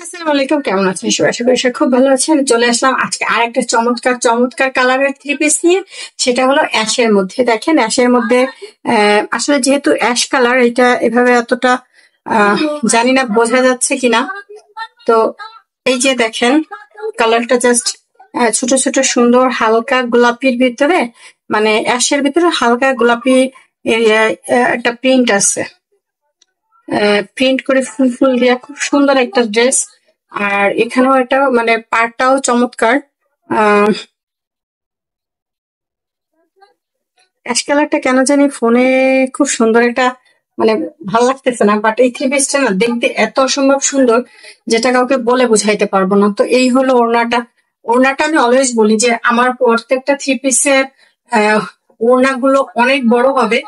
আসসালামু আলাইকুম, কেমন আছেন সবাই? আশা করি সবাই খুব ভালো আছেন। চলে আসলাম আজকে আর একটা চমৎকার চমৎকার কালারের থ্রি পিস নিয়ে। সেটা হলো অ্যাশের মধ্যে। দেখেন অ্যাশের মধ্যে আসলে যেহেতু অ্যাশ কালার, এটা এভাবে এতটা আহ, জানি না বোঝা যাচ্ছে কিনা। তো এই যে দেখেন কালারটা জাস্ট ছোট ছোট সুন্দর হালকা গোলাপির ভিতরে, মানে অ্যাশের ভিতরে হালকা গোলাপি একটা প্রিন্ট আছে। প্রিন্ট করে ফুল ফুল দিয়া খুব সুন্দর একটা ড্রেস। আর এখানেও একটা মানে পাড়টাও চমৎকার। আহ অ্যাশ কালারটা কেন জানি ফোনে খুব সুন্দর একটা মানে ভালো লাগতেছে না, বাট এই থ্রি পিসটা না দেখতে এত অসম্ভব সুন্দর, যেটা কাউকে বলে বুঝাইতে পারবো না। তো এই হলো ওড়নাটা। ওড়নাটা আমি অলওয়েজ বলি যে আমার প্রত্যেকটা থ্রি পিসের ওড়নাগুলো অনেক বড় হবে।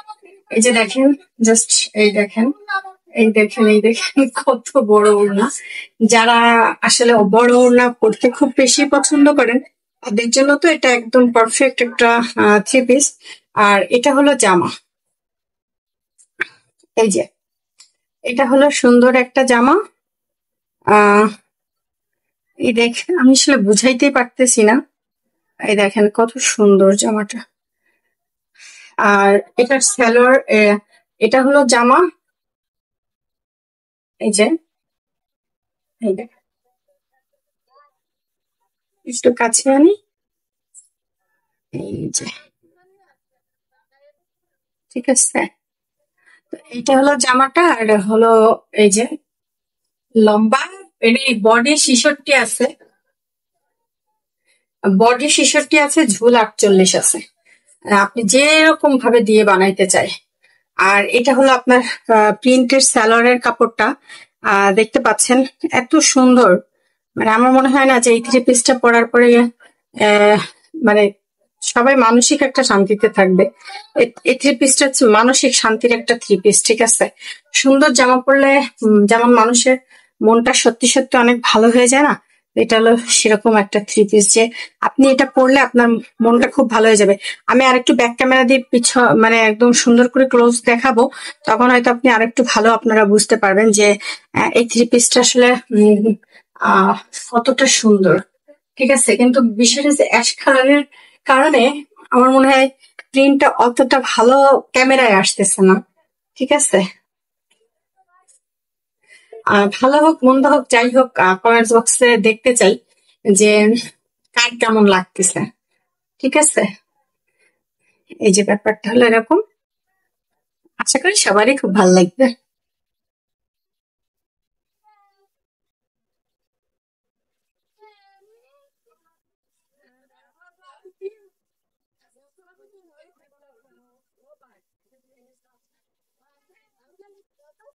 এই যে দেখেন, জাস্ট এই দেখেন, এই দেখেন কত বড় ওড়না। যারা আসলে বড় ওড়না পড়তে খুব বেশি পছন্দ করেন, তাদের জন্য তো এটা একদম পারফেক্ট একটা থ্রি পিস। আর এটা হলো জামা। এই যে এটা হলো সুন্দর একটা জামা। আহ এই দেখেন, আমি আসলে বুঝাইতেই পারতেছি না। এই দেখেন কত সুন্দর জামাটা। আর এটার সালোয়ার, এটা হলো জামা। এই যে এই দেখেন, একটু কাছে আনি। এই যে, ঠিক আছে। তো এইটা হলো জামাটা, আর হলো এই যে লম্বা, এর বডি ৬৬ আছে। বডি ৬৬ আছে, ঝুল ৪৮ আছে। আপনি যেরকম ভাবে দিয়ে বানাইতে চাই। আর এটা হলো আপনার প্রিন্টের সালোয়ারের কাপড়টা। দেখতে পাচ্ছেন এত সুন্দর। মানে আমার মনে হয় না যে এই থ্রি পিসটা পরার পরে আহ, মানে সবাই মানসিক একটা শান্তিতে থাকবে। এই থ্রি পিসটা হচ্ছে মানসিক শান্তির একটা থ্রি পিস, ঠিক আছে। সুন্দর জামা পরলে যেমন মানুষের মনটা সত্যি সত্যি অনেক ভালো হয়ে যায় না, এটা হলো সেরকম একটা থ্রি পিস যে আপনি এটা পরলে আপনার মনটা খুব ভালো হয়ে যাবে। আমি আরেকটু ব্যাক ক্যামেরা দিয়ে মানে একদম সুন্দর করে ক্লোজ দেখাবো, তখন হয়তো আপনি আরেকটু ভালো আপনারা বুঝতে পারবেন যে এই থ্রি পিসটা আসলে আহ কতটা সুন্দর। ঠিক আছে, কিন্তু বিষয়টা যে অ্যাশ কালারের কারণে আমার মনে হয় প্রিন্টটা অতটা ভালো ক্যামেরায় আসতেছে না। ঠিক আছে, ভালো হোক মন্দ হোক যাই হোক, কমেন্টস বক্সে দেখতে চাই যে কার কেমন লাগতেছে। ঠিক আছে, এই যে ব্যাপারটা হলো এরকম। আশা করি সবারই খুব ভালো লাগবে।